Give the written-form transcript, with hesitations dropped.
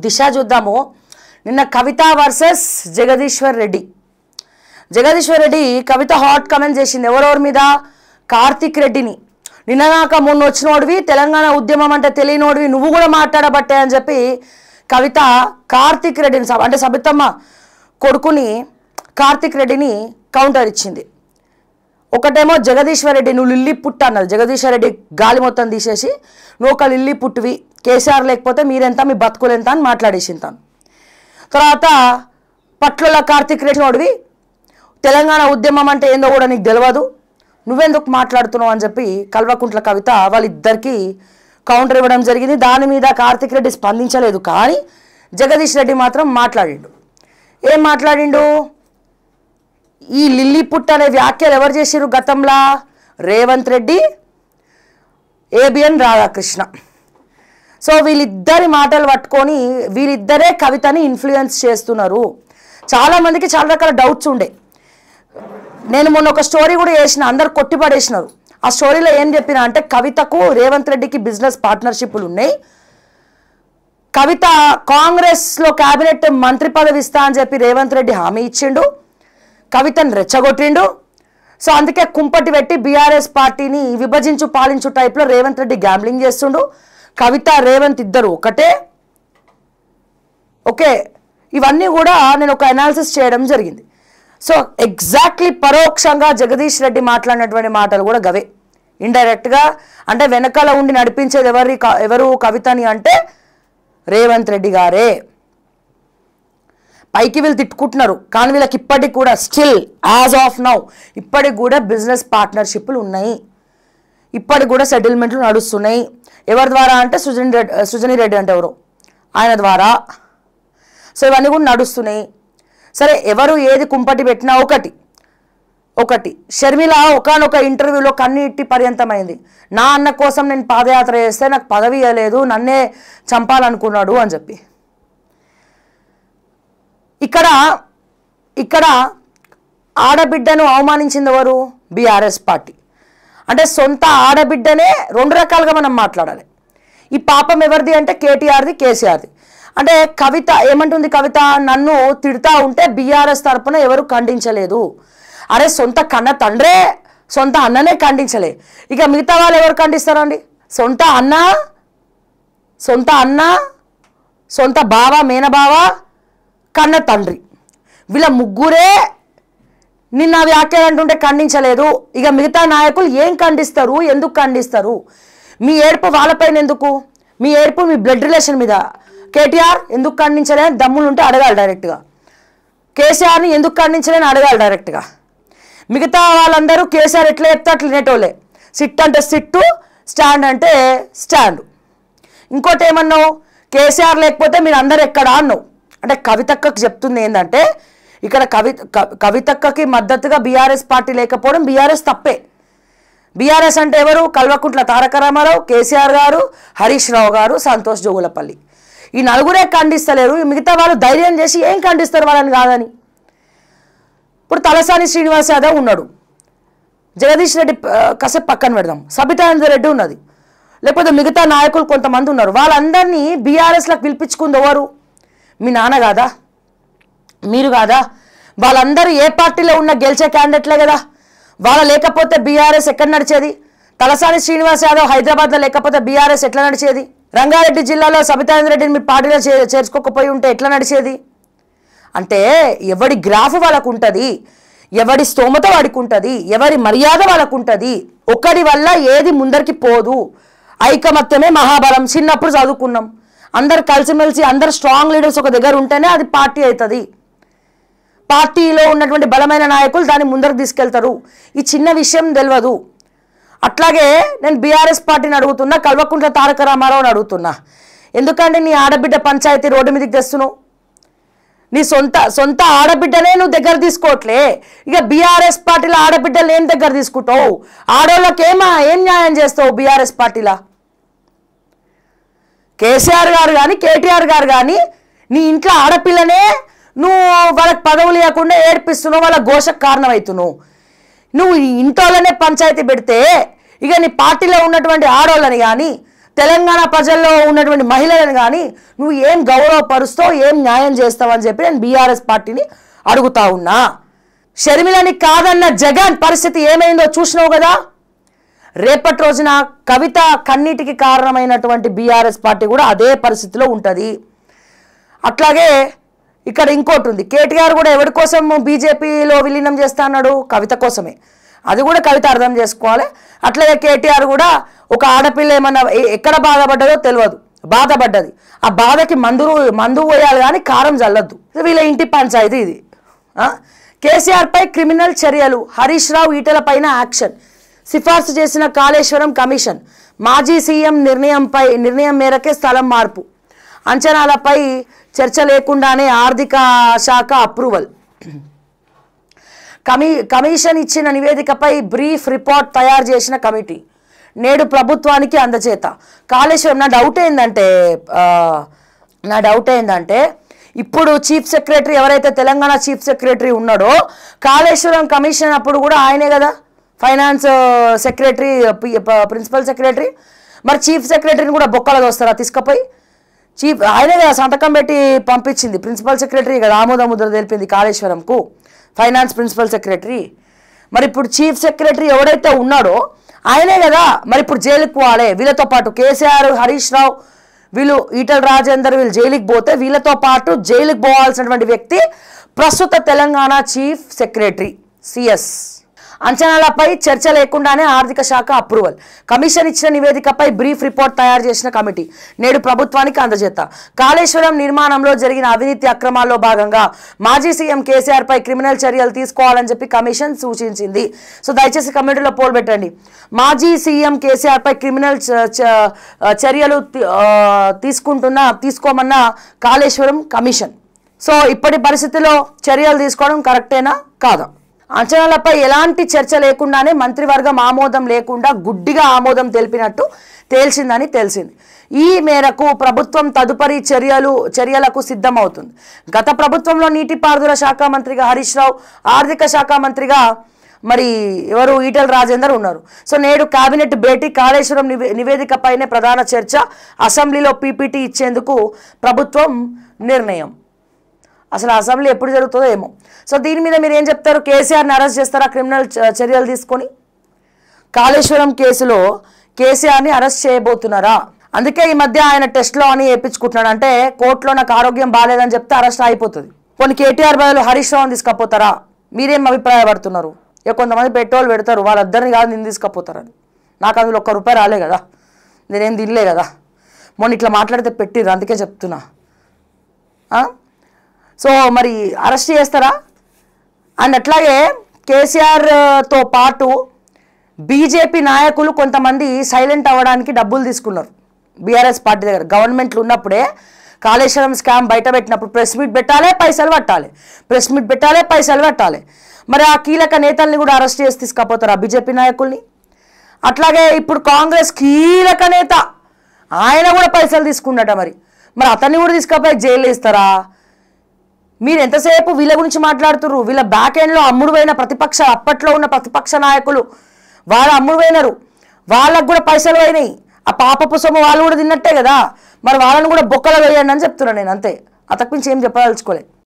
దిశ చూద్దాము. నిన్న కవిత వర్సెస్ జగదీశ్వర్ రెడ్డి. జగదీశ్వర్ రెడ్డి కవిత hot comment చేసింది ఎవరెవరి మీద? కార్తిక్ రెడ్డిని. నిన్నగాక మొన్న వచ్చినోడివి, తెలంగాణ ఉద్యమం అంటే తెలియనోడివి, నువ్వు కూడా మాట్లాడబట్టే అని చెప్పి కవిత కార్తిక్ రెడ్డిని అంటే సబితమ్మ కొడుకుని కార్తిక్ రెడ్డిని కౌంటర్ ఇచ్చింది. ఒకటేమో జగదీశ్వర్ రెడ్డి నువ్వు లిల్లీ పుట్టు అన్నది. జగదీశ్వర్ రెడ్డి గాలి మొత్తం తీసేసి నువ్వు ఒక లిల్లీ పుట్టువి, కేసీఆర్ లేకపోతే మీరెంత, మీ బతుకులెంత అని మాట్లాడేసింది తను. తర్వాత పట్ల కార్తిక్ రెడ్డి నోడివి, తెలంగాణ ఉద్యమం అంటే ఏందో కూడా నీకు తెలియదు, నువ్వెందుకు మాట్లాడుతున్నావు అని చెప్పి కల్వకుంట్ల కవిత వాళ్ళిద్దరికీ కౌంటర్ ఇవ్వడం జరిగింది. దాని మీద కార్తిక్ రెడ్డి స్పందించలేదు, కానీ జగదీష్ రెడ్డి మాత్రం మాట్లాడిండు. ఏం మాట్లాడిండు? ఈ లిల్లీ పుట్ అనే వ్యాఖ్యలు ఎవరు చేసిరు గతంలో? రేవంత్ రెడ్డి, ఏబిఎన్ రాధాకృష్ణ. సో వీళ్ళిద్దరి మాటలు పట్టుకొని వీళ్ళిద్దరే కవితని ఇన్ఫ్లుయెన్స్ చేస్తున్నారు. చాలామందికి చాలా రకాల డౌట్స్ ఉండే. నేను మొన్న ఒక స్టోరీ కూడా చేసిన, అందరు కొట్టిపడేసినారు. ఆ స్టోరీలో ఏం చెప్పినా అంటే కవితకు రేవంత్ రెడ్డికి బిజినెస్ పార్ట్నర్షిప్లు ఉన్నాయి, కవిత కాంగ్రెస్లో క్యాబినెట్ మంత్రి పదవి ఇస్తా అని చెప్పి రేవంత్ రెడ్డి హామీ ఇచ్చిండు, కవితను రెచ్చగొట్టిండు. సో అందుకే కుంపటి పెట్టి బీఆర్ఎస్ పార్టీని విభజించు పాలించు టైప్లో రేవంత్ రెడ్డి గ్యాంబ్లింగ్ చేస్తుండు. కవిత రేవంత్ ఇద్దరు ఒకటే. ఓకే, ఇవన్నీ కూడా నేను ఒక అనాలిసిస్ చేయడం జరిగింది. సో ఎగ్జాక్ట్లీ పరోక్షంగా జగదీష్ రెడ్డి మాట్లాడినటువంటి మాటలు కూడా గవే. ఇండైరెక్ట్గా అంటే వెనకాల ఉండి నడిపించేది ఎవరు కవితని అంటే రేవంత్ రెడ్డి గారే. పైకి వీళ్ళు తిట్టుకుంటున్నారు, కానీ వీళ్ళకి ఇప్పటికి కూడా స్టిల్ యాజ్ ఆఫ్ నౌ ఇప్పటికి కూడా బిజినెస్ పార్ట్నర్షిప్లు ఉన్నాయి, ఇప్పటికి కూడా సెటిల్మెంట్లు నడుస్తున్నాయి. ఎవరి ద్వారా అంటే సృజని రెడ్డి అంటే ఎవరు, ఆయన ద్వారా. సో ఇవన్నీ కూడా నడుస్తున్నాయి. సరే, ఎవరు ఏది కుంపటి పెట్టినా ఒకటి షర్మిల ఒకనొక ఇంటర్వ్యూలో కన్నీటి పర్యంతమైంది. నా అన్న కోసం నేను పాదయాత్ర చేస్తే నాకు పదవి ఇవ్వలేదు, నన్నే చంపాలనుకున్నాడు అని చెప్పి. ఇక్కడ ఆడబిడ్డను అవమానించింది ఎవరు? BRS party. అంటే సొంత ఆడబిడ్డనే రెండు రకాలుగా మనం మాట్లాడాలి. ఈ పాపం ఎవరిది అంటే కేటీఆర్ది, కేసీఆర్ది. అంటే కవిత ఏమంటుంది? కవిత నన్ను తిడతా ఉంటే బీఆర్ఎస్ తరపున ఎవరు ఖండించలేదు. అరే సొంత కన్న తండ్రే సొంత అన్ననే ఖండించలే, ఇక మిగతా వాళ్ళు ఎవరు ఖండిస్తారండి? సొంత అన్న, సొంత బావ, మేనబావ, కన్న తండ్రి, వీళ్ళ ముగ్గురే నిన్న వ్యాఖ్యలు అంటుంటే ఖండించలేదు. ఇక మిగతా నాయకులు ఏం ఖండిస్తారు? ఎందుకు ఖండిస్తారు? మీ ఏడుపు వాళ్ళపైన ఎందుకు? మీ ఏడుపు మీ బ్లడ్ రిలేషన్ మీద. కేటీఆర్ ఎందుకు ఖండించలేని దమ్ములు ఉంటే అడగాలి డైరెక్ట్గా. కేసీఆర్ని ఎందుకు ఖండించలేని అడగాలి డైరెక్ట్గా. మిగతా వాళ్ళందరూ కేసీఆర్ ఎట్లా చెప్తే అట్లా వినేటోళ్ళే. సిట్ అంటే సిట్టు, స్టాండ్ అంటే స్టాండ్. ఇంకోటి ఏమన్నావు? కేసీఆర్ లేకపోతే మీరు అందరు ఎక్కడా అన్నావు. అంటే కవితక్కకి చెప్తుంది ఏంటంటే ఇక్కడ కవితక్కకి మద్దతుగా బీఆర్ఎస్ పార్టీ లేకపోవడం బీఆర్ఎస్ తప్పే. బీఆర్ఎస్ అంటే ఎవరు? కల్వకుంట్ల తారక రామారావు, కేసీఆర్ గారు, హరీష్ రావు గారు, సంతోష్ జోగులపల్లి. ఈ నలుగురే ఖండిస్తలేరు. మిగతా వాళ్ళు ధైర్యం చేసి ఏం ఖండిస్తారు వాళ్ళని కాదని. ఇప్పుడు తలసాని శ్రీనివాస్ యాదవ్ ఉన్నాడు, జగదీష్ రెడ్డి కాసేపు పక్కన పెడదాం, సబితా రెడ్డి ఉన్నది, లేకపోతే మిగతా నాయకులు కొంతమంది ఉన్నారు. వాళ్ళందరినీ బీఆర్ఎస్లకు పిలిపించుకుంది ఎవరు? మీ నాన్న కాదా? మీరు కాదా? వాళ్ళందరూ ఏ పార్టీలో ఉన్న గెలిచే క్యాండిడేట్లే కదా. వాళ్ళ లేకపోతే బీఆర్ఎస్ ఎక్కడ నడిచేది? తలసాని శ్రీనివాస్ యాదవ్ హైదరాబాద్లో లేకపోతే బీఆర్ఎస్ ఎట్లా నడిచేది? రంగారెడ్డి జిల్లాలో సబితానంద రెడ్డిని మీ పార్టీలో చేర్చుకోకపోయి ఉంటే ఎట్లా నడిచేది? అంటే ఎవడి గ్రాఫ్ వాళ్ళకు ఉంటుంది, ఎవడి స్తోమత వాడికి ఉంటుంది, ఎవరి మర్యాద వాళ్ళకు ఉంటుంది. ఒకడి వల్ల ఏది ముందరికి పోదు. ఐకమత్యమే మహాబలం. చిన్నప్పుడు చదువుకున్నాం, అందరు కలిసిమెలిసి అందరు స్ట్రాంగ్ లీడర్స్ ఒక దగ్గర ఉంటేనే అది పార్టీ అవుతుంది. పార్టీలో ఉన్నటువంటి బలమైన నాయకులు దాన్ని ముందరకు తీసుకెళ్తారు. ఈ చిన్న విషయం తెలియదు. అట్లాగే నేను బీఆర్ఎస్ పార్టీని అడుగుతున్నా, కల్వకుంట్ల తారక రామారావుని అడుగుతున్నా, ఎందుకంటే నీ ఆడబిడ్డ పంచాయతీ రోడ్డు మీదకి తెస్తున్నావు? నీ సొంత ఆడబిడ్డనే నువ్వు దగ్గర తీసుకోవట్లే, ఇక బీఆర్ఎస్ పార్టీలో ఆడబిడ్డలు ఏం దగ్గర తీసుకుంటావు? ఆడోళ్ళకి ఏం న్యాయం చేస్తావు బీఆర్ఎస్ పార్టీలా? కేసీఆర్ గారు కానీ కేటీఆర్ గారు కానీ నీ ఇంట్లో ఆడపిల్లనే నువ్వు వాళ్ళకి పదవులు ఇవ్వకుండా ఏడిపిస్తున్నావు, వాళ్ళ ఘోషకు కారణమవుతున్నావు. నువ్వు ఇంట్లోనే పంచాయతీ పెడితే ఇక నీ పార్టీలో ఉన్నటువంటి ఆడోళ్ళని కానీ తెలంగాణ ప్రజల్లో ఉన్నటువంటి మహిళలను కానీ నువ్వు ఏం గౌరవపరుస్తావు, ఏం న్యాయం చేస్తావు అని చెప్పి నేను బీఆర్ఎస్ పార్టీని అడుగుతా ఉన్నా. షర్మిలని కాదన్న జగన్ పరిస్థితి ఏమైందో చూసినావు కదా. రేపటి రోజున కవిత కన్నీటికి కారణమైనటువంటి బీఆర్ఎస్ పార్టీ కూడా అదే పరిస్థితిలో ఉంటుంది. అట్లాగే ఇక్కడ ఇంకోటి ఉంది, కేటీఆర్ కూడా ఎవరి కోసం బీజేపీలో విలీనం చేస్తా అన్నాడు? కవిత కోసమే. అది కూడా కవిత అర్థం చేసుకోవాలి. అట్లాగే కేటీఆర్ కూడా ఒక ఆడపిల్ల ఏమన్నా ఎక్కడ బాధపడ్డదో తెలియదు, బాధపడ్డది. ఆ బాధకి మందు పోయాలి కానీ కారం చల్లద్దు. వీళ్ళ ఇంటి పంచాయతీ ఇది. కేసీఆర్ పై క్రిమినల్ చర్యలు, హరీష్ రావు ఈటల పైన యాక్షన్, సిఫార్సు చేసిన కాళేశ్వరం కమిషన్, మాజీ సీఎం నిర్ణయం మేరకే స్థలం మార్పు, అంచనాలపై చర్చ లేకుండానే ఆర్థిక శాఖ అప్రూవల్, కమిషన్ ఇచ్చిన నివేదికపై బ్రీఫ్ రిపోర్ట్ తయారు చేసిన కమిటీ నేడు ప్రభుత్వానికి అందజేత. కాళేశ్వరం నా డౌట్ ఏంటంటే ఇప్పుడు చీఫ్ సెక్రటరీ ఎవరైతే తెలంగాణ చీఫ్ సెక్రటరీ ఉన్నాడో కాళేశ్వరం కమిషన్ అప్పుడు కూడా ఆయనే కదా ఫైనాన్స్ సెక్రటరీ, ప్రిన్సిపల్ సెక్రటరీ. మరి చీఫ్ సెక్రటరీని కూడా బొక్కలు వస్తారా తీసుకుపోయి? ఆయనే కదా సంతకం పెట్టి పంపించింది, ప్రిన్సిపల్ సెక్రటరీ కదా ఆమోద ముద్ర తెలిపింది కాళేశ్వరంకు, ఫైనాన్స్ ప్రిన్సిపల్ సెక్రటరీ. మరి ఇప్పుడు చీఫ్ సెక్రటరీ ఎవడైతే ఉన్నాడో ఆయనే కదా మరి ఇప్పుడు జైలుకి పోవాలి. వీళ్ళతో పాటు కేసీఆర్, హరీష్ రావు, వీళ్ళు ఈటల రాజేందర్ వీళ్ళు జైలుకి పోతే వీళ్ళతో పాటు జైలుకి పోవాల్సినటువంటి వ్యక్తి ప్రస్తుత తెలంగాణ చీఫ్ సెక్రటరీ సిఎస్. అంచనాలపై చర్చ లేకుండానే ఆర్థిక శాఖ అప్రూవల్, కమిషన్ ఇచ్చిన నివేదికపై బ్రీఫ్ రిపోర్ట్ తయారు చేసిన కమిటీ నేడు ప్రభుత్వానికి అందజేత. కాళేశ్వరం నిర్మాణంలో జరిగిన అవినీతి అక్రమాల్లో భాగంగా మాజీ సీఎం కేసీఆర్ పై క్రిమినల్ చర్యలు తీసుకోవాలని చెప్పి కమిషన్ సూచించింది. సో దయచేసి కమిటీలో పోల్ పెట్టండి. మాజీ సీఎం కేసీఆర్ పై క్రిమినల్ చర్యలు తీసుకోమన్న కాళేశ్వరం కమిషన్. సో ఇప్పటి పరిస్థితిలో చర్యలు తీసుకోవడం కరెక్టేనా కాదా? అంచనాలపై ఎలాంటి చర్చ లేకుండానే మంత్రివర్గం ఆమోదం లేకుండా గుడ్డిగా ఆమోదం తెలిపినట్టు తేల్చిందని తెలిసింది. ఈ మేరకు ప్రభుత్వం తదుపరి చర్యలకు సిద్ధమవుతుంది. గత ప్రభుత్వంలో నీటిపారుదల శాఖ మంత్రిగా హరీష్ రావు, ఆర్థిక శాఖ మంత్రిగా మరి ఎవరు ఈటల రాజేందర్ ఉన్నారు. సో నేడు కేబినెట్ భేటీ, కాళేశ్వరం నివేదికపైనే ప్రధాన చర్చ, అసెంబ్లీలో పీపీటీ ఇచ్చేందుకు ప్రభుత్వం నిర్ణయం. అసలు అసెంబ్లీ ఎప్పుడు జరుగుతుందో ఏమో. సో దీని మీద మీరు ఏం చెప్తారు? కేసీఆర్ని అరెస్ట్ చేస్తారా క్రిమినల్ చర్యలు తీసుకొని? కాళేశ్వరం కేసులో కేసీఆర్ని అరెస్ట్ చేయబోతున్నారా? అందుకే ఈ మధ్య ఆయన టెస్ట్లో అని వేయించుకుంటున్నాడు. అంటే కోర్టులో నాకు ఆరోగ్యం బాగాలేదని చెప్తే అరెస్ట్ అయిపోతుంది. కొన్ని కేటీఆర్ బదులు హరీష్ రావుని తీసుకపోతారా? మీరేం అభిప్రాయపడుతున్నారు? కొంతమంది పెట్రోల్ పెడతారు, వాళ్ళిద్దరిని కాదు నేను తీసుకపోతారని. నాకు అందులో ₹1 రాలే కదా, నేనేం తినలే కదా. మొన్న ఇట్లా మాట్లాడితే పెట్టిర్రు, అందుకే చెప్తున్నా. సో మరి అరెస్ట్ చేస్తారా? అండ్ అట్లాగే కేసీఆర్తో పాటు బీజేపీ నాయకులు కొంతమంది సైలెంట్ అవ్వడానికి డబ్బులు తీసుకున్నారు బీఆర్ఎస్ పార్టీ దగ్గర. గవర్నమెంట్లు ఉన్నప్పుడే కాళేశ్వరం స్కామ్ బయట పెట్టినప్పుడు ప్రెస్ మీట్ పెట్టాలి, పైసలు పట్టాలి, ప్రెస్ మీట్ పెట్టాలి, పైసలు పట్టాలి. మరి ఆ కీలక నేతల్ని కూడా అరెస్ట్ చేసి తీసుకపోతారు ఆ బీజేపీ నాయకుల్ని. అట్లాగే ఇప్పుడు కాంగ్రెస్ కీలక నేత ఆయన కూడా పైసలు తీసుకున్నట. మరి అతన్ని కూడా తీసుకపోయి జైలు వేస్తారా? మీరు ఎంతసేపు వీళ్ళ గురించి మాట్లాడుతున్నారు? వీళ్ళ బ్యాక్ ఎండ్లో అమ్ముడుపోయిన అప్పట్లో ఉన్న ప్రతిపక్ష నాయకులు వాళ్ళు అమ్ముడుపోయినారు, వాళ్ళకు కూడా పైసలు పోయినాయి. ఆ పాపపు సొమ్ము వాళ్ళు కూడా తిన్నట్టే కదా. మరి వాళ్ళని కూడా బొక్కలు వేయండి అని చెప్తున్నాను నేను, అంతే. అంతకుమించి ఏం చెప్పదలుచుకోలేదు.